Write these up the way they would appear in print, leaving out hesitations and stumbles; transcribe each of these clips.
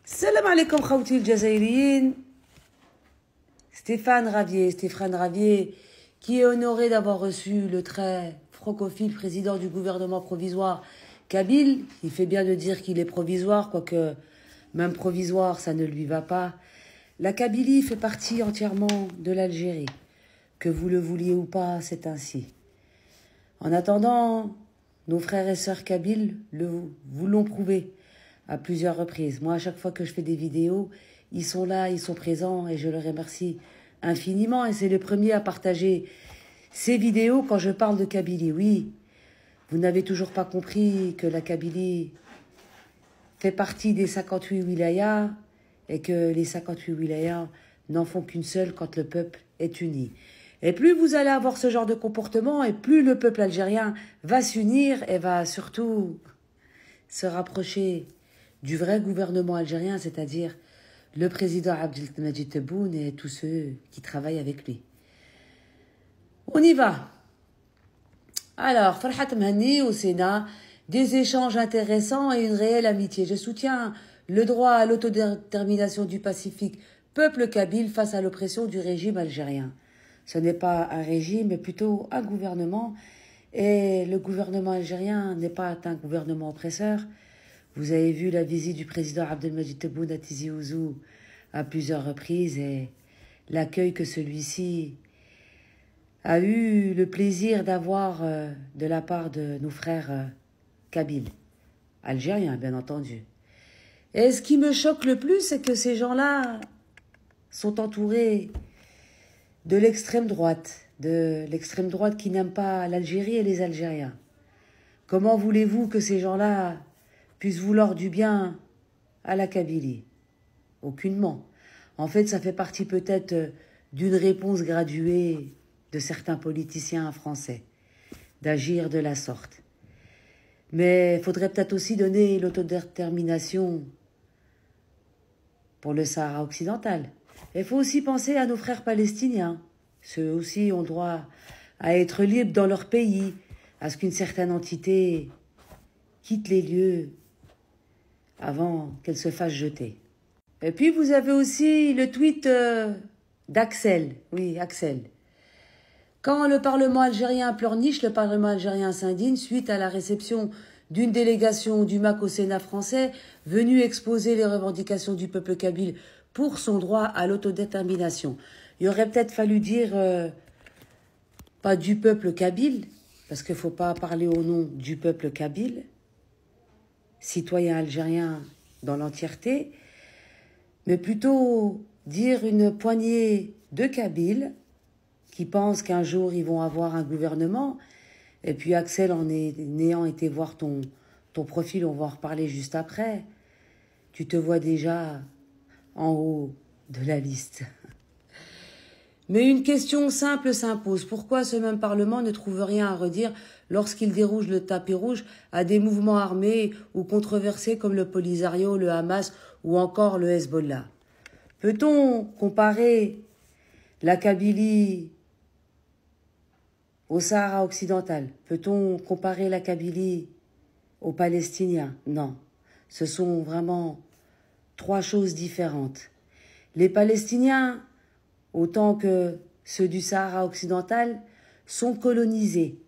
Salam alaikum khawti al-Jazairiyin. Stéphane Ravier, qui est honoré d'avoir reçu le très francophile président du gouvernement provisoire Kabyle. Il fait bien de dire qu'il est provisoire, quoique même provisoire, ça ne lui va pas. La Kabylie fait partie entièrement de l'Algérie. Que vous le vouliez ou pas, c'est ainsi. En attendant, nos frères et sœurs kabyles vous l'ont prouvé à plusieurs reprises. Moi, à chaque fois que je fais des vidéos, ils sont là, ils sont présents et je les remercie infiniment. Et c'est les premiers à partager ces vidéos quand je parle de Kabylie. Oui, vous n'avez toujours pas compris que la Kabylie fait partie des 58 wilayas et que les 58 wilayas n'en font qu'une seule quand le peuple est uni. Et plus vous allez avoir ce genre de comportement, et plus le peuple algérien va s'unir et va surtout se rapprocher du vrai gouvernement algérien, c'est-à-dire le président Abdelmadjid Tebboune et tous ceux qui travaillent avec lui. On y va. Alors, Farhat Mhani au Sénat, des échanges intéressants et une réelle amitié. Je soutiens le droit à l'autodétermination du Pacifique, peuple kabyle face à l'oppression du régime algérien. Ce n'est pas un régime, mais plutôt un gouvernement. Et le gouvernement algérien n'est pas un gouvernement oppresseur. Vous avez vu la visite du président Abdelmadjid Tebboune à Tizi Ouzou à plusieurs reprises et l'accueil que celui-ci a eu le plaisir d'avoir de la part de nos frères kabyles, algériens bien entendu. Et ce qui me choque le plus, c'est que ces gens-là sont entourés de l'extrême droite qui n'aime pas l'Algérie et les Algériens. Comment voulez-vous que ces gens-là puissent vouloir du bien à la Kabylie? Aucunement. En fait, ça fait partie peut-être d'une réponse graduée de certains politiciens français, d'agir de la sorte. Mais il faudrait peut-être aussi donner l'autodétermination pour le Sahara occidental. Il faut aussi penser à nos frères palestiniens. Ceux aussi ont droit à être libres dans leur pays, à ce qu'une certaine entité quitte les lieux avant qu'elle se fasse jeter. Et puis vous avez aussi le tweet d'Axel. Oui, Axel. Quand le Parlement algérien pleurniche, le Parlement algérien s'indigne suite à la réception d'une délégation du MAC au Sénat français venue exposer les revendications du peuple kabyle pour son droit à l'autodétermination. Il aurait peut-être fallu dire pas du peuple kabyle, parce qu'il ne faut pas parler au nom du peuple kabyle, citoyen algérien dans l'entièreté, mais plutôt dire une poignée de Kabyles qui pensent qu'un jour ils vont avoir un gouvernement. Et puis Axel, en ayant été voir ton profil, on va en reparler juste après, tu te vois déjà en haut de la liste. Mais une question simple s'impose. Pourquoi ce même Parlement ne trouve rien à redire lorsqu'il déroule le tapis rouge à des mouvements armés ou controversés comme le Polisario, le Hamas ou encore le Hezbollah? Peut-on comparer la Kabylie au Sahara occidental? Peut-on comparer la Kabylie aux Palestiniens? Non. Ce sont vraiment trois choses différentes. Les Palestiniens, autant que ceux du Sahara occidental, sont colonisés.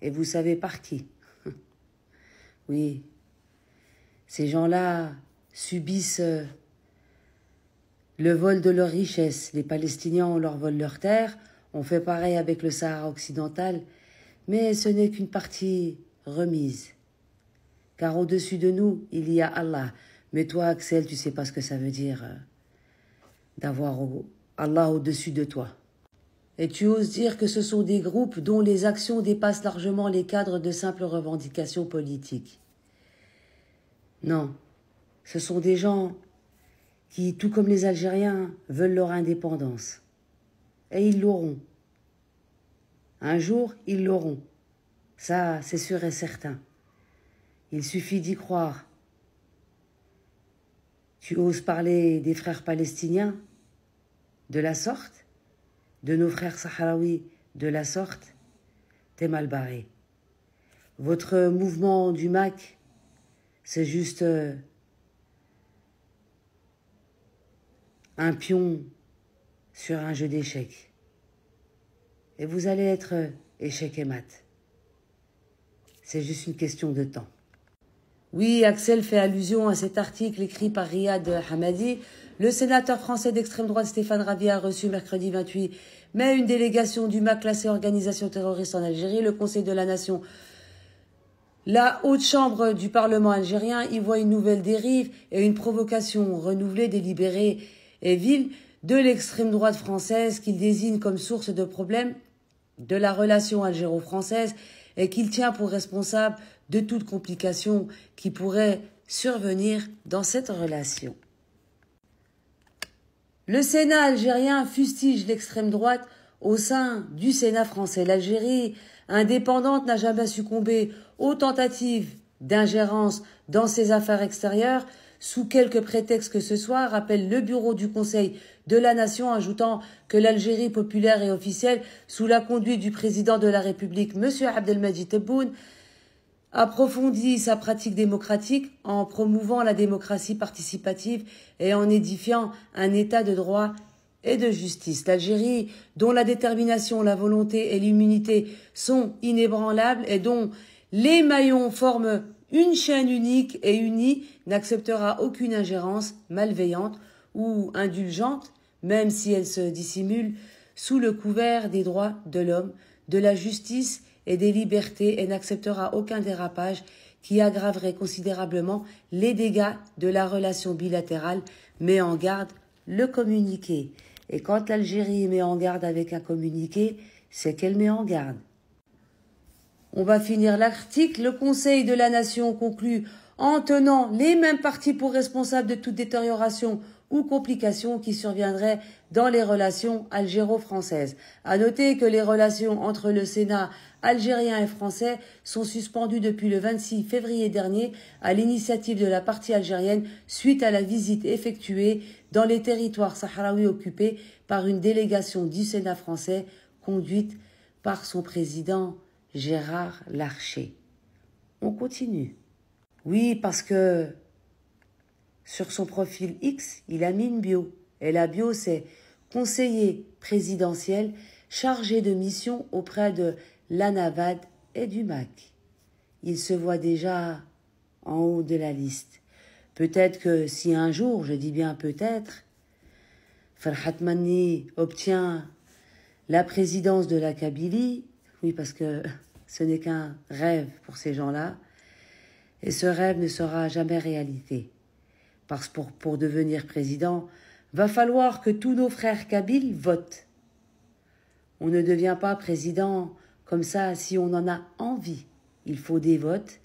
Et vous savez par qui? Oui, ces gens-là subissent le vol de leurs richesses. Les Palestiniens, on leur vole leurs terres. On fait pareil avec le Sahara occidental. Mais ce n'est qu'une partie remise. Car au-dessus de nous, il y a Allah. Mais toi, Axel, tu sais pas ce que ça veut dire d'avoir Allah au-dessus de toi. Et tu oses dire que ce sont des groupes dont les actions dépassent largement les cadres de simples revendications politiques. Non, ce sont des gens qui, tout comme les Algériens, veulent leur indépendance. Et ils l'auront. Un jour, ils l'auront. Ça, c'est sûr et certain. Il suffit d'y croire. Tu oses parler des frères palestiniens de la sorte, de nos frères sahraouis de la sorte, t'es mal barré. Votre mouvement du MAC, c'est juste un pion sur un jeu d'échecs. Et vous allez être échec et mat. C'est juste une question de temps. Oui, Axel fait allusion à cet article écrit par Riyad Hamadi. Le sénateur français d'extrême droite Stéphane Ravier a reçu mercredi 28 mai une délégation du MAC classée organisation terroriste en Algérie. Le Conseil de la Nation, la haute chambre du Parlement algérien, y voit une nouvelle dérive et une provocation renouvelée, délibérée et vile de l'extrême droite française qu'il désigne comme source de problème de la relation algéro-française et qu'il tient pour responsable de toute complication qui pourrait survenir dans cette relation. Le Sénat algérien fustige l'extrême droite au sein du Sénat français. L'Algérie indépendante n'a jamais succombé aux tentatives d'ingérence dans ses affaires extérieures, sous quelque prétexte que ce soit, rappelle le bureau du Conseil de la Nation, ajoutant que l'Algérie populaire et officielle, sous la conduite du président de la République, M. Abdelmadjid Tebboune, approfondit sa pratique démocratique en promouvant la démocratie participative et en édifiant un état de droit et de justice. L'Algérie, dont la détermination, la volonté et l'immunité sont inébranlables et dont les maillons forment une chaîne unique et unie, n'acceptera aucune ingérence malveillante ou indulgente, même si elle se dissimule sous le couvert des droits de l'homme, de la justice et des libertés, et n'acceptera aucun dérapage qui aggraverait considérablement les dégâts de la relation bilatérale, met en garde le communiqué. Et quand l'Algérie met en garde avec un communiqué, c'est qu'elle met en garde. On va finir l'article. Le Conseil de la Nation conclut en tenant les mêmes parties pour responsables de toute détérioration ou complications qui surviendraient dans les relations algéro-françaises. À noter que les relations entre le Sénat algérien et français sont suspendues depuis le 26 février dernier à l'initiative de la partie algérienne suite à la visite effectuée dans les territoires sahraouis occupés par une délégation du Sénat français conduite par son président Gérard Larcher. On continue. Oui, parce que sur son profil X, il a mis une bio. Et la bio, c'est conseiller présidentiel chargé de mission auprès de l'ANAVAD et du MAC. Il se voit déjà en haut de la liste. Peut-être que si un jour, je dis bien peut-être, Farhat Mani obtient la présidence de la Kabylie, oui, parce que ce n'est qu'un rêve pour ces gens-là, et ce rêve ne sera jamais réalité. Parce que pour devenir président, va falloir que tous nos frères kabyles votent. On ne devient pas président comme ça si on en a envie. Il faut des votes,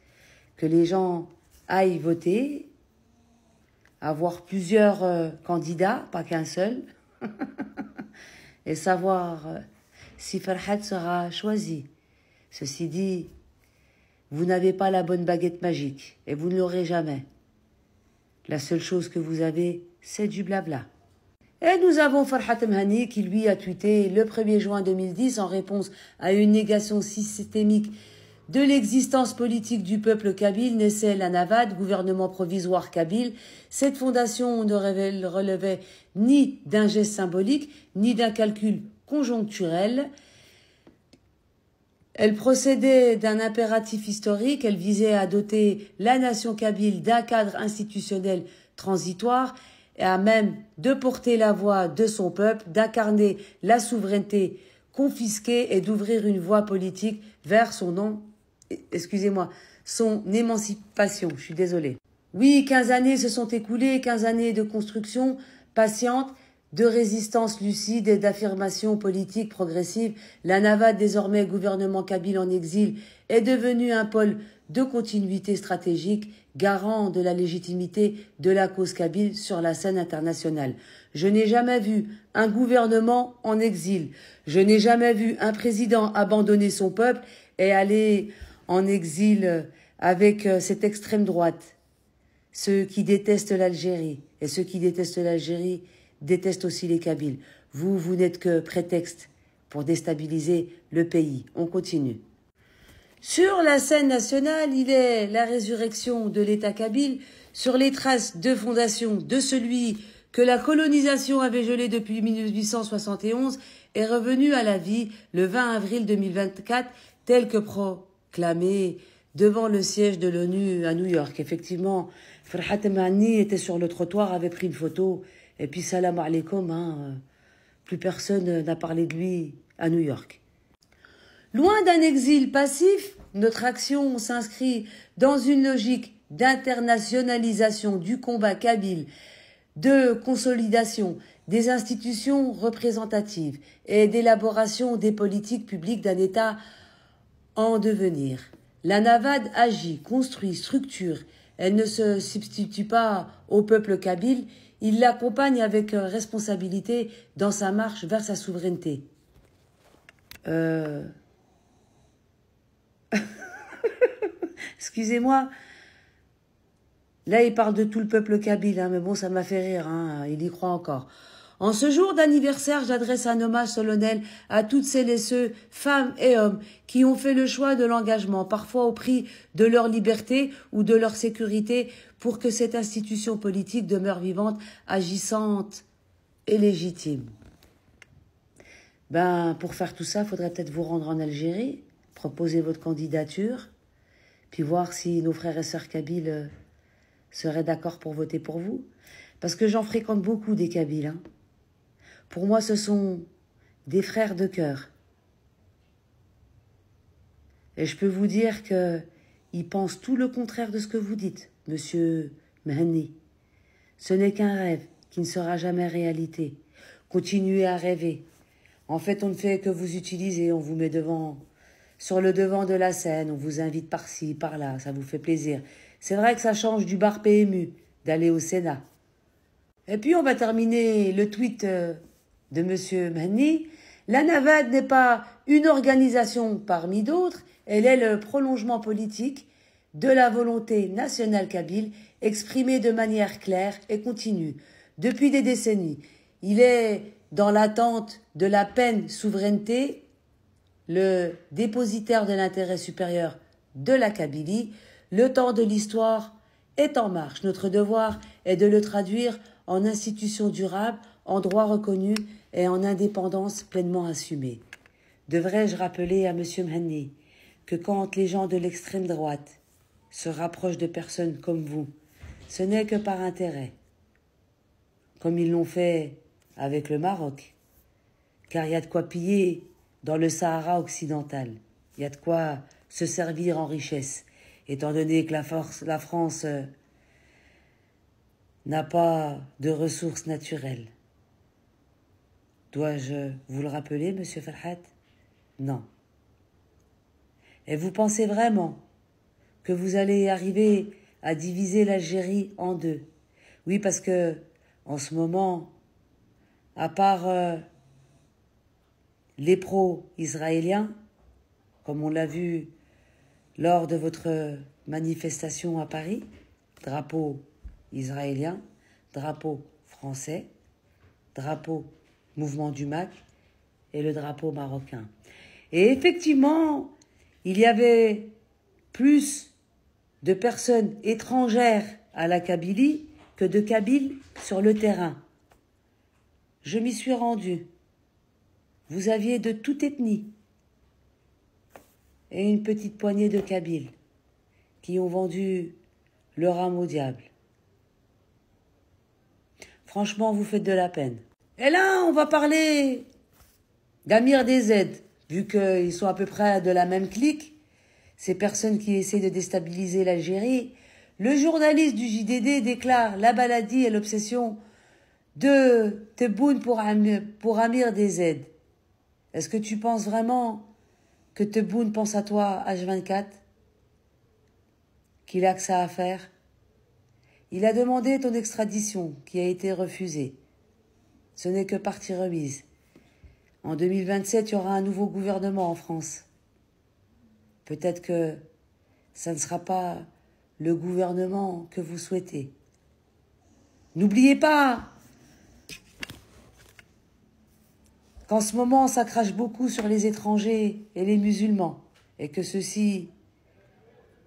que les gens aillent voter, avoir plusieurs candidats, pas qu'un seul, et savoir si Farhat sera choisi. Ceci dit, vous n'avez pas la bonne baguette magique, et vous ne l'aurez jamais. La seule chose que vous avez, c'est du blabla. Et nous avons Farhat Mhani qui, lui, a tweeté le 1er juin 2010 en réponse à une négation systémique de l'existence politique du peuple kabyle, naissait l'ANAVAD, gouvernement provisoire kabyle. Cette fondation ne relevait ni d'un geste symbolique, ni d'un calcul conjoncturel. Elle procédait d'un impératif historique, elle visait à doter la nation kabyle d'un cadre institutionnel transitoire et à même de porter la voix de son peuple, d'incarner la souveraineté confisquée et d'ouvrir une voie politique vers son émancipation. Je suis désolée. Oui, 15 années se sont écoulées, 15 années de construction patiente, de résistance lucide et d'affirmation politique progressive. La NAVAD, désormais gouvernement kabyle en exil, est devenue un pôle de continuité stratégique, garant de la légitimité de la cause kabyle sur la scène internationale. Je n'ai jamais vu un gouvernement en exil. Je n'ai jamais vu un président abandonner son peuple et aller en exil avec cette extrême droite. Ceux qui détestent l'Algérie et ceux qui détestent l'Algérie détestent aussi les Kabyles. Vous n'êtes que prétexte pour déstabiliser le pays. On continue. Sur la scène nationale, il est la résurrection de l'État kabyle sur les traces de fondation de celui que la colonisation avait gelé depuis 1871 est revenue à la vie le 20 avril 2024, tel que proclamé devant le siège de l'ONU à New York. Effectivement, Farhat Mahani était sur le trottoir, avait pris une photo, et puis salam alaikum, plus personne n'a parlé de lui à New York. Loin d'un exil passif, notre action s'inscrit dans une logique d'internationalisation du combat kabyle, de consolidation des institutions représentatives et d'élaboration des politiques publiques d'un État en devenir. La NAVAD agit, construit, structure. Elle ne se substitue pas au peuple kabyle, il l'accompagne avec responsabilité dans sa marche vers sa souveraineté. Excusez-moi. Là, il parle de tout le peuple kabyle, mais bon, ça m'a fait rire, il y croit encore. En ce jour d'anniversaire, j'adresse un hommage solennel à toutes celles et ceux, femmes et hommes, qui ont fait le choix de l'engagement, parfois au prix de leur liberté ou de leur sécurité, pour que cette institution politique demeure vivante, agissante et légitime. Pour faire tout ça, il faudrait peut-être vous rendre en Algérie, proposer votre candidature, puis voir si nos frères et sœurs kabyles seraient d'accord pour voter pour vous. Parce que j'en fréquente beaucoup des Kabyles. Pour moi, ce sont des frères de cœur. Et je peux vous dire qu'ils pensent tout le contraire de ce que vous dites, monsieur Mahani. Ce n'est qu'un rêve qui ne sera jamais réalité. Continuez à rêver. En fait, on ne fait que vous utiliser, on vous met sur le devant de la scène, on vous invite par-ci, par-là, ça vous fait plaisir. C'est vrai que ça change du bar PMU, d'aller au Sénat. Et puis on va terminer le tweet de monsieur Mahani. La NAVAD n'est pas une organisation parmi d'autres, elle est le prolongement politique de la volonté nationale kabyle exprimée de manière claire et continue depuis des décennies. Il est dans l'attente de la pleine souveraineté, le dépositaire de l'intérêt supérieur de la Kabylie. Le temps de l'histoire est en marche. Notre devoir est de le traduire en institutions durables, en droits reconnus et en indépendance pleinement assumée. Devrais-je rappeler à M. Mahani que quand les gens de l'extrême droite se rapprochent de personnes comme vous, ce n'est que par intérêt, comme ils l'ont fait avec le Maroc, car il y a de quoi piller dans le Sahara occidental, il y a de quoi se servir en richesse, étant donné que la France n'a pas de ressources naturelles. Dois-je vous le rappeler, monsieur Farhat? Non. Et vous pensez vraiment que vous allez arriver à diviser l'Algérie en deux? Oui, parce que, en ce moment, à part les pro-israéliens, comme on l'a vu lors de votre manifestation à Paris, drapeau israélien, drapeau français, drapeau mouvement du MAC et le drapeau marocain. Et effectivement, il y avait plus de personnes étrangères à la Kabylie que de Kabyles sur le terrain. Je m'y suis rendue. Vous aviez de toute ethnie et une petite poignée de Kabyles qui ont vendu leur âme au diable. Franchement, vous faites de la peine. Et là, on va parler d'Amir DZ, vu qu'ils sont à peu près de la même clique, ces personnes qui essaient de déstabiliser l'Algérie. Le journaliste du JDD déclare la maladie et l'obsession de Tebboune pour Amir DZ. Est-ce que tu penses vraiment que Tebboune pense à toi H24? Qu'il a que ça à faire? Il a demandé ton extradition, qui a été refusée. Ce n'est que partie remise. En 2027, il y aura un nouveau gouvernement en France. Peut-être que ça ne sera pas le gouvernement que vous souhaitez. N'oubliez pas qu'en ce moment, ça crache beaucoup sur les étrangers et les musulmans, et que ceux-ci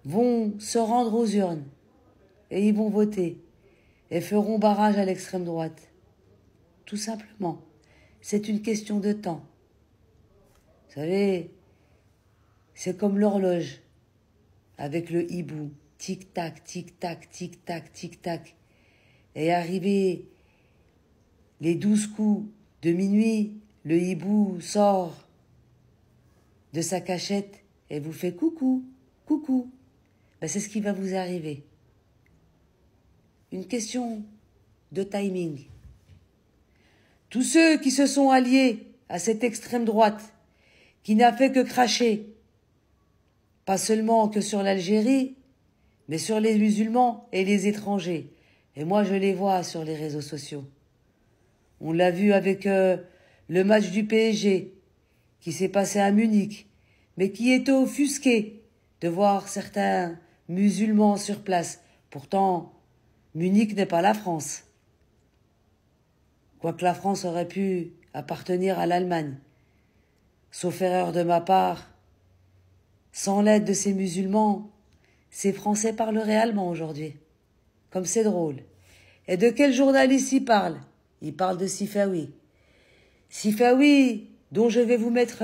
vont se rendre aux urnes, et ils vont voter, et feront barrage à l'extrême droite. tout simplement. C'est une question de temps. Vous savez, c'est comme l'horloge avec le hibou. Tic-tac, tic-tac, tic-tac, tic-tac. Et arrivé les 12 coups de minuit, le hibou sort de sa cachette et vous fait coucou, coucou. Ben, c'est ce qui va vous arriver. Une question de timing. Tous ceux qui se sont alliés à cette extrême droite, qui n'a fait que cracher, pas seulement que sur l'Algérie, mais sur les musulmans et les étrangers. Et moi, je les vois sur les réseaux sociaux. On l'a vu avec le match du PSG qui s'est passé à Munich, mais qui était offusqué de voir certains musulmans sur place. Pourtant, Munich n'est pas la France. Quoique la France aurait pu appartenir à l'Allemagne. Sauf erreur de ma part, sans l'aide de ces musulmans, ces Français parleraient allemand aujourd'hui. Comme c'est drôle. Et de quel journaliste il parle? Il parle de Sifawi. Sifawi, dont je vais vous mettre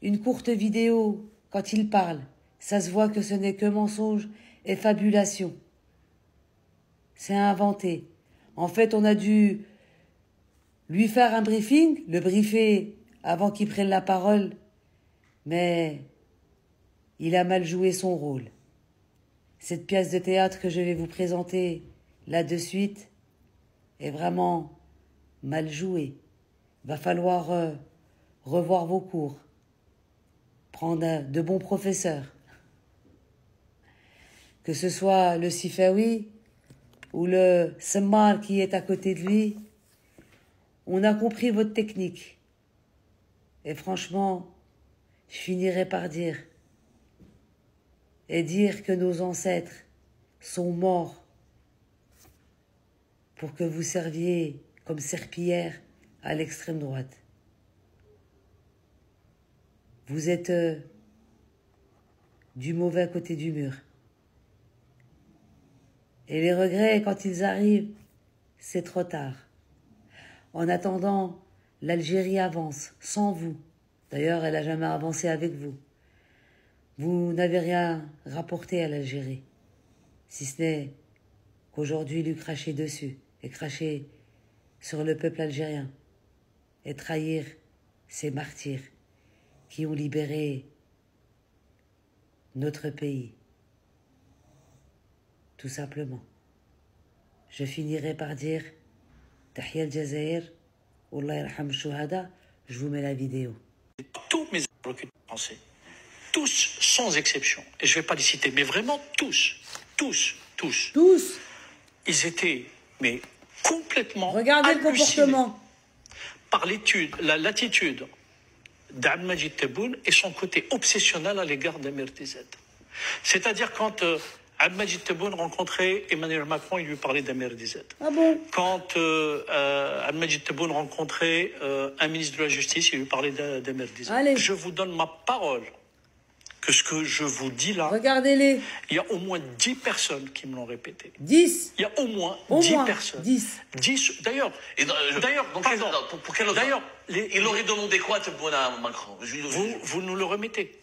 une courte vidéo quand il parle. Ça se voit que ce n'est que mensonge et fabulation. C'est inventé. En fait, on a dû lui faire un briefing, le briefer avant qu'il prenne la parole, mais il a mal joué son rôle. Cette pièce de théâtre que je vais vous présenter là de suite est vraiment mal jouée. Va falloir revoir vos cours, prendre de bons professeurs. Que ce soit le Sifawi ou le Semmar qui est à côté de lui, on a compris votre technique. Et franchement, je finirai par dire que nos ancêtres sont morts pour que vous serviez comme serpillière à l'extrême droite. Vous êtes du mauvais côté du mur. Et les regrets, quand ils arrivent, c'est trop tard. En attendant, l'Algérie avance, sans vous. D'ailleurs, elle n'a jamais avancé avec vous. Vous n'avez rien rapporté à l'Algérie, si ce n'est qu'aujourd'hui, lui cracher dessus et cracher sur le peuple algérien et trahir ces martyrs qui ont libéré notre pays. Tout simplement. Je finirai par dire Tahia al-Jazair, Allah yarham shuhada. Je vous mets la vidéo. Tous mes interlocuteurs français, tous, sans exception, et je ne vais pas les citer, mais vraiment tous, ils étaient, mais complètement regardez le comportement par l'attitude d'Abd Majid Tebboune et son côté obsessionnel à l'égard d'Amir Dizet. C'est-à-dire quand Abd Majid Tebboune rencontrait Emmanuel Macron, il lui parlait d'Amir Dizet. Ah bon? Quand Abd Majid Tebboune rencontrait un ministre de la Justice, il lui parlait d'Amir Dizet. Allez. Je vous donne ma parole que ce que je vous dis là, regardez-les. il y a au moins 10 personnes qui me l'ont répété. 10. Il y a au moins 10 personnes. 10. 10. D'ailleurs, pour quelle raison? d'ailleurs, Il aurait demandé quoi Tebboune à Macron? vous nous le remettez.